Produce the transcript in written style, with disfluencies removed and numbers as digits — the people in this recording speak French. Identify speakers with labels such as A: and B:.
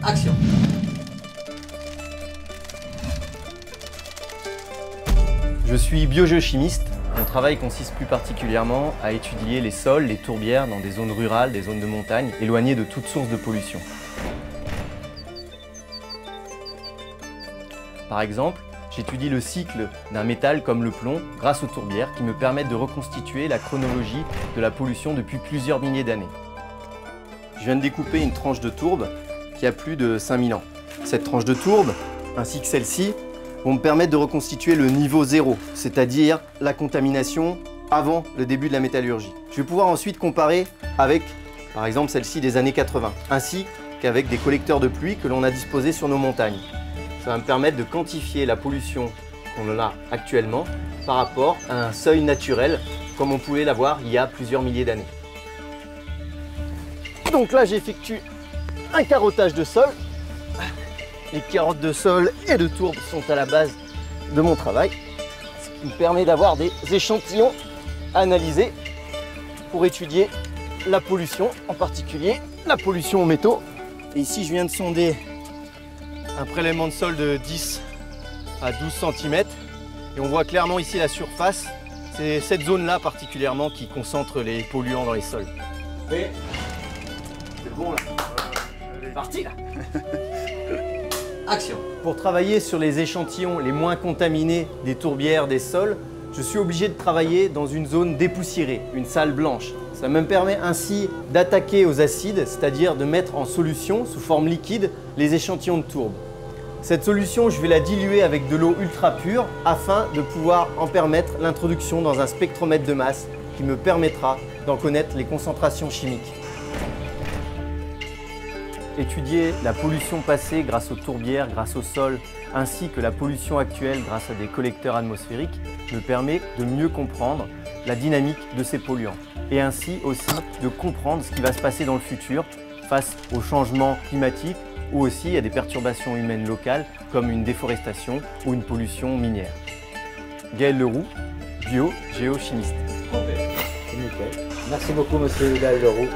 A: Action. Je suis biogéochimiste. Mon travail consiste plus particulièrement à étudier les sols, les tourbières dans des zones rurales, des zones de montagne, éloignées de toute source de pollution. Par exemple, j'étudie le cycle d'un métal comme le plomb grâce aux tourbières qui me permettent de reconstituer la chronologie de la pollution depuis plusieurs milliers d'années. Je viens de découper une tranche de tourbe qui a plus de 5000 ans. Cette tranche de tourbe, ainsi que celle-ci, vont me permettre de reconstituer le niveau zéro, c'est-à-dire la contamination avant le début de la métallurgie. Je vais pouvoir ensuite comparer avec, par exemple, celle-ci des années 80, ainsi qu'avec des collecteurs de pluie que l'on a disposés sur nos montagnes. Ça va me permettre de quantifier la pollution qu'on a actuellement par rapport à un seuil naturel, comme on pouvait l'avoir il y a plusieurs milliers d'années. Donc là, j'effectue un carottage de sol. Les carottes de sol et de tourbe sont à la base de mon travail, ce qui me permet d'avoir des échantillons analysés pour étudier la pollution, en particulier la pollution aux métaux. Et ici, je viens de sonder un prélèvement de sol de 10 à 12 cm et on voit clairement ici la surface. C'est cette zone-là particulièrement qui concentre les polluants dans les sols. Et c'est bon là. C'est parti là. Action. Pour travailler sur les échantillons les moins contaminés des tourbières, des sols, je suis obligé de travailler dans une zone dépoussiérée, une salle blanche. Ça me permet ainsi d'attaquer aux acides, c'est-à-dire de mettre en solution, sous forme liquide, les échantillons de tourbe. Cette solution, je vais la diluer avec de l'eau ultra pure afin de pouvoir en permettre l'introduction dans un spectromètre de masse qui me permettra d'en connaître les concentrations chimiques. Étudier la pollution passée grâce aux tourbières, grâce au sol, ainsi que la pollution actuelle grâce à des collecteurs atmosphériques me permet de mieux comprendre la dynamique de ces polluants et ainsi aussi de comprendre ce qui va se passer dans le futur face aux changements climatiques ou aussi à des perturbations humaines locales comme une déforestation ou une pollution minière. Gaël Leroux, bio-géochimiste.
B: C'est nickel. Merci beaucoup, monsieur Gaël Leroux.